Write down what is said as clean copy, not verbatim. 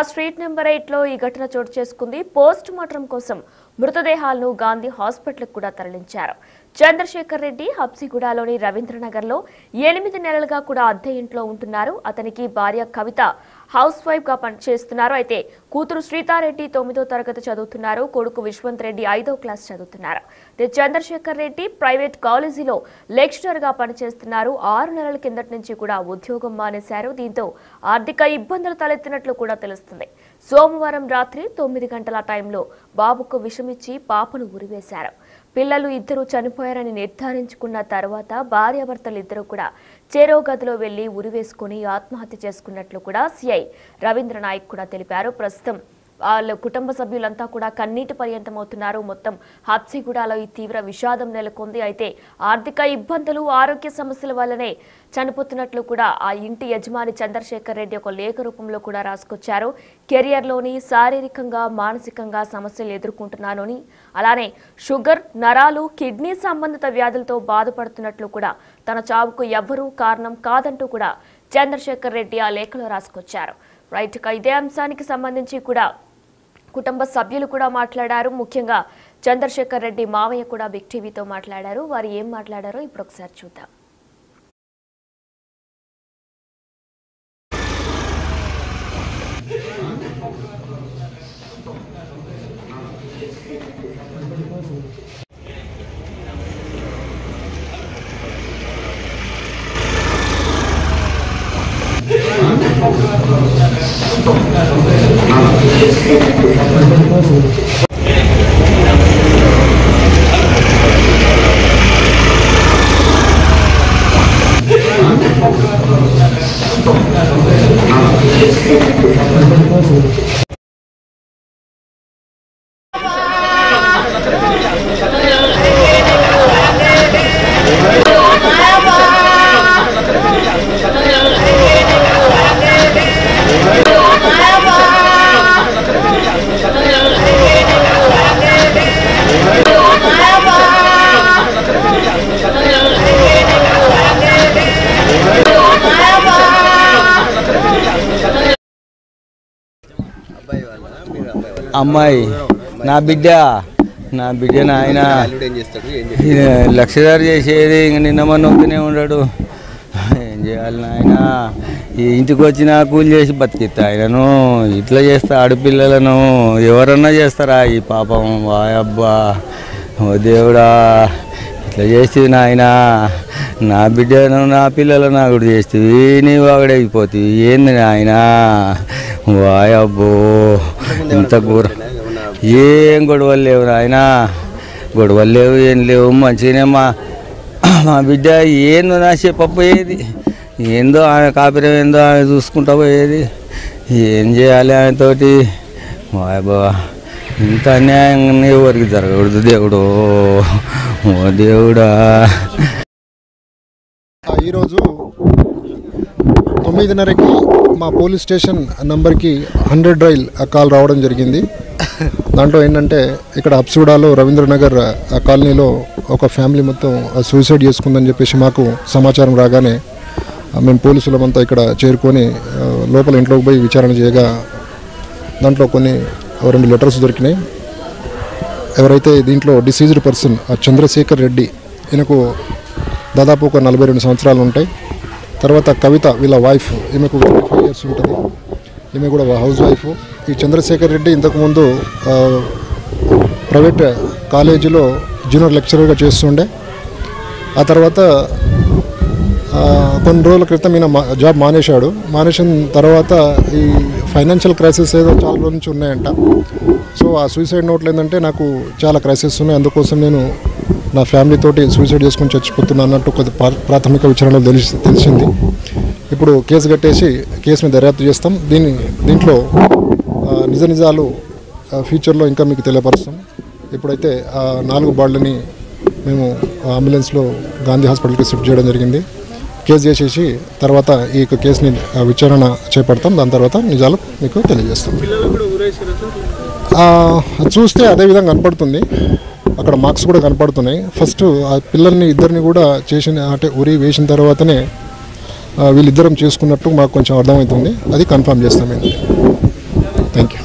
Street number 8 లో ఈ ఘటన చోటు చేసుకుంది. పోస్ట్ మార్టం కోసం మృతదేహాలను గాంధీ హాస్పిటల్ కూడా తరలించారు. చంద్రశేఖర్ రెడ్డి హబ్సిగూడలోని రవీంద్రనగర్ లో 8 నెలలుగా కూడా అద్దె ఇంట్లో ఉంటున్నారు. అతనికి భార్య కవిత హౌస్ వైఫ్ గా పనిచేస్తున్నారు. అయితే కూతురు శ్రీతారెడ్డి 9వ తరగతి చదువుతున్నారు. కొడుకు విశ్వంత్ రెడ్డి 5వ క్లాస్ చదువుతున్నారు. చంద్రశేఖర్ రెడ్డి ప్రైవేట్ కాలేజీలో లెక్చరర్ గా పనిచేస్తున్నారు. 6 నెలల కిందటి నుంచి కూడా ఉద్యోగం మానేశారు. దీంతో ఆర్థిక ఇబ్బందులు తలెత్తినట్లు కూడా తెలుస్తుంది. సోమవారం రాత్రి 9 గంటల టైంలో బాబుకు విషమిచ్చి పాపను ఉరివేశారు. పిల్లలు ఇద్దరు చనిపోయారని నిర్ధారించుకున్న తర్వాత భార్యాభర్తలిద్దరూ కూడా చెరో గదిలో వెళ్లి ఉరివేసుకుని ఆత్మహత్య చేసుకున్నట్లు కూడా సిఐ రవీంద్ర నాయక్ కూడా తెలిపారు. ప్రస్తుతం వాళ్ళ కుటుంబ సభ్యులంతా కూడా కన్నీటి పర్యంతమవుతున్నారు. మొత్తం హబ్సిగూడలో ఈ తీవ్ర విషాదం నెలకొంది. అయితే ఆర్థిక ఇబ్బందులు, ఆరోగ్య సమస్యల వల్లనే చనిపోతున్నట్లు కూడా ఆ ఇంటి యజమాని చంద్రశేఖర్ రెడ్డి ఒక లేఖ రూపంలో కూడా రాసుకొచ్చారు. కెరియర్లోని శారీరకంగా, మానసికంగా సమస్యలు ఎదుర్కొంటున్నానని, అలానే షుగర్, నరాలు, కిడ్నీ సంబంధిత వ్యాధులతో బాధపడుతున్నట్లు కూడా తన చావుకు ఎవ్వరూ కారణం కాదంటూ కూడా చంద్రశేఖర్ రెడ్డి ఆ లేఖలో రాసుకొచ్చారు. రైట్, ఇదే అంశానికి సంబంధించి కూడా కుటుంబ సభ్యులు కూడా మాట్లాడారు. ముఖ్యంగా చంద్రశేఖర్ రెడ్డి మావయ్య కూడా బిగ్ టీవీతో మాట్లాడారు. వారు ఏం మాట్లాడారో ఇప్పుడు ఒకసారి చూద్దాం. అమ్మాయి నా బిడ్డ నాయన లక్షదారు చేసేది. ఇంక నిన్న మొన్న వస్తూనే ఉన్నాడు. ఏం చేయాలి నాయన, ఈ ఇంటికి వచ్చిన కూలి చేసి బతికిస్తా ఆయనను. ఇట్లా చేస్తా ఆడపిల్లలను ఎవరన్నా చేస్తారా ఈ పాపం? వాయబ్బా, ఓ దేవుడా, ఇట్లా చేస్తుంది నాయన. నా బిడ్డను, నా పిల్లలను అక్కడ చేస్తుంది, నీవు అక్కడైపోతుంది. ఏంది నాయన? వాయబ్బో, ఇంత కూర. ఏం గొడవలు లేవు నాయన, గొడవలు లేవు, ఏం లేవు. మంచిగానే మా బిడ్డ ఏందో నా చెప్పపోయేది, ఏందో ఆమె కాపురం ఏందో ఆమె చూసుకుంటా పోయేది. ఏం చేయాలి ఆమెతోటి? వాయబ్బా, ఇంత అన్యాయం ఎవరికి జరగకూడదు దేవుడు, ఓ దేవుడా. ఈరోజు 9:30కి మా పోలీస్ స్టేషన్ నంబర్కి 100 డైల్ కాల్ రావడం జరిగింది. దాంట్లో ఏంటంటే ఇక్కడ హబ్సిగూడలో రవీంద్రనగర్ కాలనీలో ఒక ఫ్యామిలీ మొత్తం సూసైడ్ చేసుకుందని చెప్పేసి మాకు సమాచారం రాగానే మేము పోలీసులమంతా ఇక్కడ చేరుకొని లోపల ఇంట్లోకి పోయి విచారణ చేయగా దాంట్లో కొన్ని 2 లెటర్స్ దొరికినాయి. ఎవరైతే దీంట్లో డిసీజ్డ్ పర్సన్ చంద్రశేఖర్ రెడ్డి, ఈయనకు దాదాపు ఒక 42 సంవత్సరాలు ఉంటాయి. తర్వాత కవిత వీళ్ళ వైఫ్, ఈమెకు 25 ఇయర్స్ ఉంటుంది. ఈమె కూడా హౌస్ వైఫ్. ఈ చంద్రశేఖర్ రెడ్డి ఇంతకుముందు ప్రైవేట్ కాలేజీలో జూనియర్ లెక్చరర్గా చేస్తుండే. ఆ తర్వాత కొన్ని రోజుల క్రితం ఈయన జాబ్ మానేసిన తర్వాత ఈ ఫైనాన్షియల్ క్రైసిస్ ఏదో చాలా రోజుల నుంచి ఉన్నాయంట. సో ఆ సూసైడ్ నోట్లు ఏంటంటే, నాకు చాలా క్రైసిస్ ఉన్నాయి, అందుకోసం నేను నా ఫ్యామిలీతోటి సూసైడ్ చేసుకొని చచ్చిపోతున్నా అన్నట్టు కొద్ది ప్రాథమిక విచారణలో తెలిసింది. ఇప్పుడు కేసు కట్టేసి కేసు మీద దర్యాప్తు చేస్తాం. దీంట్లో నిజాలు ఫ్యూచర్లో ఇంకా మీకు తెలియపరుస్తాం. ఇప్పుడైతే 4 బాడీలని మేము అంబులెన్స్లో గాంధీ హాస్పిటల్కి షిఫ్ట్ చేయడం జరిగింది. కేసు చేసేసి తర్వాత ఈ కేసుని విచారణ చేపడతాం. దాని తర్వాత నిజాలు మీకు తెలియజేస్తాం. చూస్తే అదే విధంగా కనపడుతుంది, అక్కడ మార్క్స్ కూడా కనపడుతున్నాయి. ఫస్ట్ ఆ పిల్లల్ని ఇద్దరిని కూడా అంటే ఉరి వేసిన తర్వాతనే వీళ్ళిద్దరం చేసుకున్నట్టు మాకు కొంచెం అర్థమవుతుంది. అది కన్ఫర్మ్ చేస్తాం. Thank you.